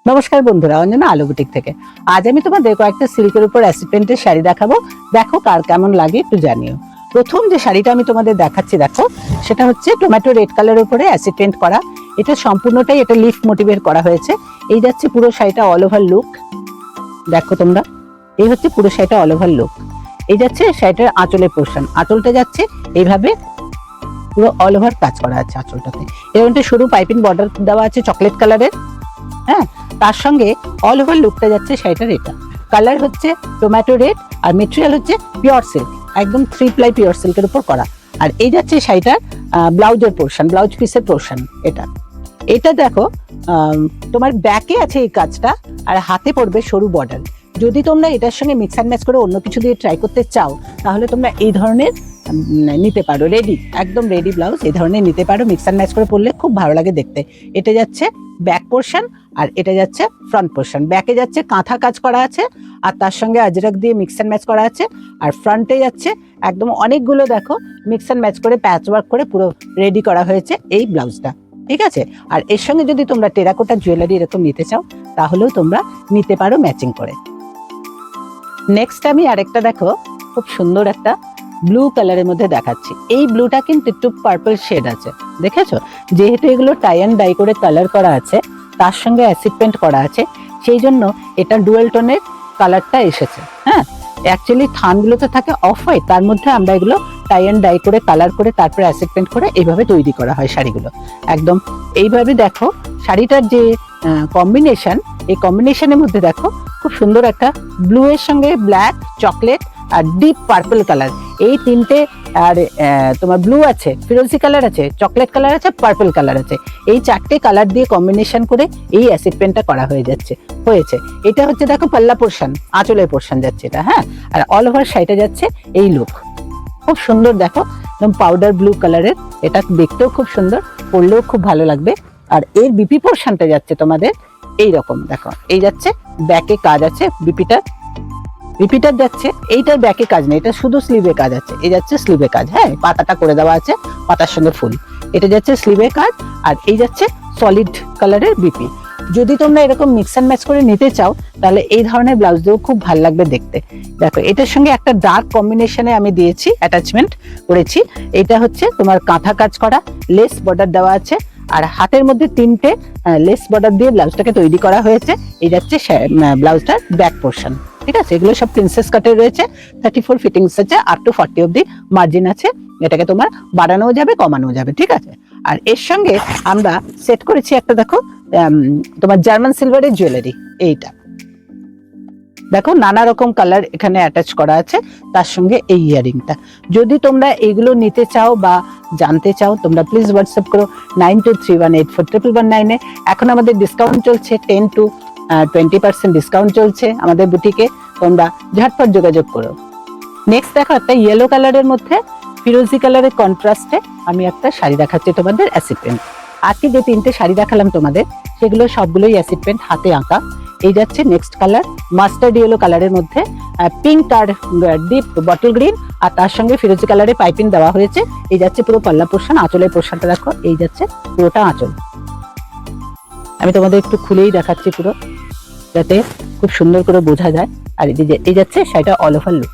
নমস্কার বন্ধুরা, অঞ্জনা আলো বুটিক থেকে আজ আমি তোমাদের কয়েকটা সিল্কের উপর অ্যাসিড পেন্টের শাড়ি দেখাবো। দেখো কার কেমন লাগে একটু জানিও। প্রথম যে শাড়িটা আমি তোমাদের দেখাচ্ছি দেখো, সেটা হচ্ছে টমেটো রেড কালারের উপরে অ্যাসিড পেন্ট করা। এটা সম্পূর্ণটাই এটা লিফ মোটিভের করা হয়েছে। এই যাচ্ছে পুরো শাড়িটা অল ওভার লুক, দেখো তোমরা, এই হচ্ছে পুরো শাড়িটা অল ওভার লুক। এই যাচ্ছে শাড়িটার আঁচলের পোর্শন, আঁচলটা যাচ্ছে এইভাবে পুরো অল ওভার কাজ করা আছে আঁচলটাতে। এরকম একটা সরু পাইপিং বর্ডার দেওয়া আছে চকলেট কালারের। হ্যাঁ, তার সঙ্গে অল ওভার লুকটা যাচ্ছে শাড়িটার। এটা কালার হচ্ছে টমেটো রেড আর মেটেরিয়াল হচ্ছে পিওর সিল্ক, একদম 3 প্লাই পিওর সিল্কের উপর করা। আর এই যাচ্ছে শাড়িটার ব্লাউজের পোর্শন, ব্লাউজ পিসের পোর্শন। এটা দেখো তোমার ব্যাকে আছে এই কাজটা, আর হাতে পড়বে সরু বর্ডার। যদি তোমরা এটার সঙ্গে মিক্স অ্যান্ড ম্যাচ করে অন্য কিছু দিয়ে ট্রাই করতে চাও, তাহলে তোমরা এই ধরনের নিতে পারো, রেডি, একদম রেডি ব্লাউজ এই ধরনের নিতে পারো। মিক্স অ্যান্ড ম্যাচ করে পরলে খুব ভালো লাগে দেখতে। এটা যাচ্ছে ব্যাক পোর্শন আর এটা যাচ্ছে ফ্রন্ট পোর্শন। ব্যাকে যাচ্ছে কাঁথা কাজ করা আছে আর তার সঙ্গে আজরাক দিয়ে মিক্স অ্যান্ড ম্যাচ করা আছে। আর ফ্রন্টে যাচ্ছে একদম অনেকগুলো দেখো মিক্স অ্যান্ড ম্যাচ করে প্যাচ ওয়ার্ক করে পুরো রেডি করা হয়েছে এই ব্লাউজটা, ঠিক আছে। আর এর সঙ্গে যদি তোমরা টেরাকোটা জুয়েলারি এরকম নিতে চাও, তাহলেও তোমরা নিতে পারো ম্যাচিং করে। নেক্সট আমি আরেকটা দেখো, খুব সুন্দর একটা ব্লু কালারের মধ্যে দেখাচ্ছি। এই ব্লুটা কিন্তু একটু পার্পল শেড আছে, দেখেছো? যেহেতু এগুলো টাই অ্যান্ড ডাই করে কালার করা আছে, তার সঙ্গে অ্যাসিড পেন্ট করা আছে, সেই জন্য এটা ডুয়েল টোনের কালারটা এসেছে। হ্যাঁ, অ্যাকচুয়ালি থানগুলোতে থাকে অফ হোয়াইট, তার মধ্যে আমরা এগুলো টাই অ্যান্ড ডাই করে কালার করে তারপরে অ্যাসিড পেন্ট করে এইভাবে তৈরি করা হয় শাড়িগুলো। একদম এইভাবে দেখো শাড়িটার যে কম্বিনেশন, এই কম্বিনেশনের মধ্যে দেখো খুব সুন্দর একটা ব্লু এর সঙ্গে ব্ল্যাক, চকলেট আর ডিপ পার্পল কালার, এই তিনটে। আর তোমার ব্লু আছে, ফিরোজি কালার আছে, চকলেট কালার আছে, পার্পল কালার আছে। এই চারটে কালার দিয়ে কম্বিনেশন করে এই অ্যাসিড পেন্টটা করা হয়েছে। এটা হচ্ছে দেখো পাল্লা পোর্শন, আঁচলের পোর্শন যাচ্ছে এটা। হ্যাঁ, আর অল ওভার শাড়িটা যাচ্ছে এই লুক, খুব সুন্দর দেখো, একদম পাউডার ব্লু কালারের। এটা দেখতেও খুব সুন্দর, পরলেও খুব ভালো লাগবে। আর এর বিপি পোর্শনটা যাচ্ছে তোমাদের এই রকম, দেখো এই যাচ্ছে ব্যাকে কাজ আছে বিপিটার যাচ্ছে। এইটার ব্যাকে কাজ নেই, এটা শুধু স্লিভে কাজ আছে। এই যাচ্ছে স্লিভে কাজ, হ্যাঁ, পাতাটা করে দেওয়া আছে, পাতার সঙ্গে ফুল। এটা যাচ্ছে স্লিভে কাজ আর এই যাচ্ছে সলিড কালারের বিপি। যদি তোমরা এরকম মিক্স অ্যান্ড ম্যাচ করে নিতে চাও, তাহলে এই ধরনের ব্লাউজ দিয়েও খুব ভালো লাগবে দেখতে। দেখো এটার সঙ্গে একটা ডার্ক কম্বিনেশনে আমি দিয়েছি, অ্যাটাচমেন্ট করেছি। এটা হচ্ছে তোমার কাঁথা কাজ করা, লেস বর্ডার দেওয়া আছে, আর হাতের মধ্যে 3টে লেস বর্ডার দিয়ে ব্লাউজটাকে তৈরি করা হয়েছে। এই যাচ্ছে ব্লাউজটার ব্যাক পোর্শন, ঠিক আছে। এগুলো সব প্রিন্সেস কাটে রয়েছে, 34 ফিটিংস আছে, আপ টু 40 অব্দি মার্জিন আছে। এটাকে তোমার বাড়ানো যাবে, কমানো যাবে, ঠিক আছে। আর এর সঙ্গে আমরা সেট করেছি একটা দেখো তোমার জার্মান সিলভারের জুয়েলারি। এইটা দেখো নানা রকম কালার এখানে অ্যাটাচ করা আছে, তার সঙ্গে এই ইয়ারিংটা। যদি তোমরা এইগুলো নিতে চাও বা জানতে চাও, তোমরা প্লিজ হোয়াটসঅ্যাপ করো 9231841119-এ। এখন আমাদের ডিসকাউন্ট চলছে, 10 to 20% ডিসকাউন্ট চলছে আমাদের বুটিকে, তোমরা ঝটপট যোগাযোগ করো। নেক্সট দেখো একটা ইয়েলো কালারের মধ্যে ফিরোজি কালারের কন্ট্রাস্টে আমি একটা শাড়ি দেখাচ্ছি তোমাদের, অ্যাসিড পেন্ট। আজকে যে 3টে শাড়ি দেখালাম তোমাদের, সেগুলো সবগুলোই অ্যাসিড পেন্ট, হাতে আঁকা। এই যাচ্ছে নেক্সট কালার মাস্টার্ড ইয়েলো কালারের মধ্যে পিঙ্ক আর ডিপ বটল গ্রিন, আর তার সঙ্গে ফিরোজি কালারের পাইপিং দেওয়া হয়েছে। এই যাচ্ছে পুরো পাল্লা পোর্শন, আঁচলের পোর্শনটা দেখো, এই যাচ্ছে পুরোটা আঁচল। আমি তোমাদের একটু খুলেই দেখাচ্ছি পুরো, যাতে খুব সুন্দর করে বোঝা যায়। আর এই যাচ্ছে শাড়িটা অল ওভার লুক,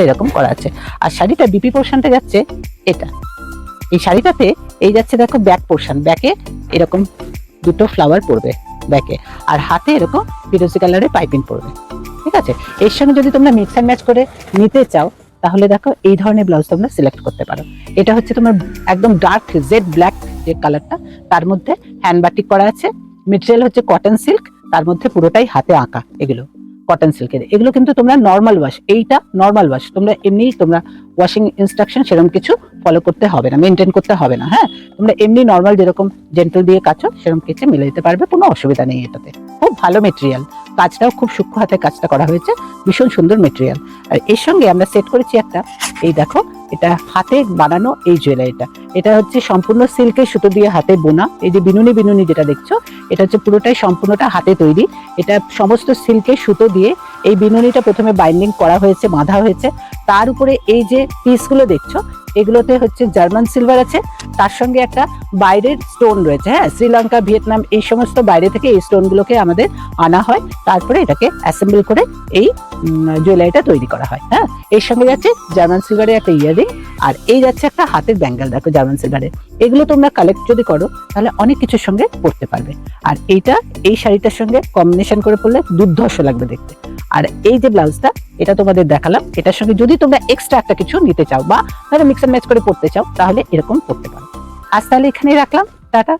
এরকম করা আছে। আর শাড়িটা বিপি পোর্শনটা যাচ্ছে এটা, এই শাড়িটাতে এই যাচ্ছে দেখো ব্যাক পোর্শন, ব্যাকে এরকম দুটো ফ্লাওয়ার পড়বে ব্যাকে, আর হাতে এরকম ফিরোজি কালারের পাইপিং পড়বে, ঠিক আছে। এর সঙ্গে যদি তোমরা মিক্স অ্যান্ড ম্যাচ করে নিতে চাও, তাহলে দেখো এই ধরনের ব্লাউজ তোমরা সিলেক্ট করতে পারো। এটা হচ্ছে তোমার একদম ডার্ক জেড ব্ল্যাক যে কালারটা, তার মধ্যে হ্যান্ড বাটিক করা আছে। মেটেরিয়াল হচ্ছে কটন সিল্ক, তার মধ্যে পুরোটাই হাতে আঁকা। এগুলো কটন সিল্কের, এগুলো কিন্তু তোমরা নর্মাল ওয়াশ, এইটা নর্মাল ওয়াশ, তোমরা এমনি তোমরা ওয়াশিং ইনস্ট্রাকশন সেরকম কিছু ফলো করতে হবে না, মেনটেন করতে হবে না। হ্যাঁ, তোমরা এমনি নর্মাল যেরকম জেন্টল দিয়ে কাচো সেরকম কিছু মিলে দিতে পারবে, কোনো অসুবিধা নেই। এটাতে খুব ভালো মেটেরিয়াল, কাজটাও খুব সূক্ষ্ম হাতে কাজটা করা হয়েছে, ভীষণ সুন্দর মেটেরিয়াল। আর এর সঙ্গে আমরা সেট করেছি একটা, এই দেখো এটা হাতে বানানো এই জুয়েলারিটা। এটা হচ্ছে সম্পূর্ণ সিল্কের সুতো দিয়ে হাতে বোনা। এই যে বিনুনি যেটা দেখছো, এটা হচ্ছে পুরোটাই সম্পূর্ণটা হাতে তৈরি। এটা সমস্ত সিল্কের সুতো দিয়ে এই বিনুনিটা প্রথমে বাইন্ডিং করা হয়েছে, বাঁধা হয়েছে। তার উপরে এই যে পিসগুলো দেখছো, এগুলোতে হচ্ছে জার্মান সিলভার আছে, তার সঙ্গে একটা বাইরের স্টোন রয়েছে, হ্যাঁ, শ্রীলঙ্কা, ভিয়েতনাম, এই সমস্ত বাইরে থেকে এই স্টোন গুলোকে আমাদের আনা হয়, তারপরে এটাকে অ্যাসেম্বল করে এই জুয়েলারিটা তৈরি করা হয়। হ্যাঁ, এর সঙ্গে যাচ্ছে জার্মান সিলভারের একটা ইয়ারিং, আর এই যাচ্ছে একটা হাতের ব্যাঙ্গেল, দেখো জার্মান সিলভারের। এগুলো তোমরা কালেক্ট যদি করো তাহলে অনেক কিছুর সঙ্গে পড়তে পারবে। আর এইটা এই শাড়িটার সঙ্গে কম্বিনেশন করে পড়লে দুর্ধর্ষ লাগবে দেখতে। আর এই যে ব্লাউজটা, এটা তোমাদের দেখালাম, এটার সঙ্গে যদি তোমরা এক্সট্রা একটা কিছু নিতে চাও বা ধরো মিক্স এন্ড ম্যাচ করে পড়তে চাও, তাহলে এরকম করতে পারো। আজ তাহলে এখানেই রাখলাম, টাটা।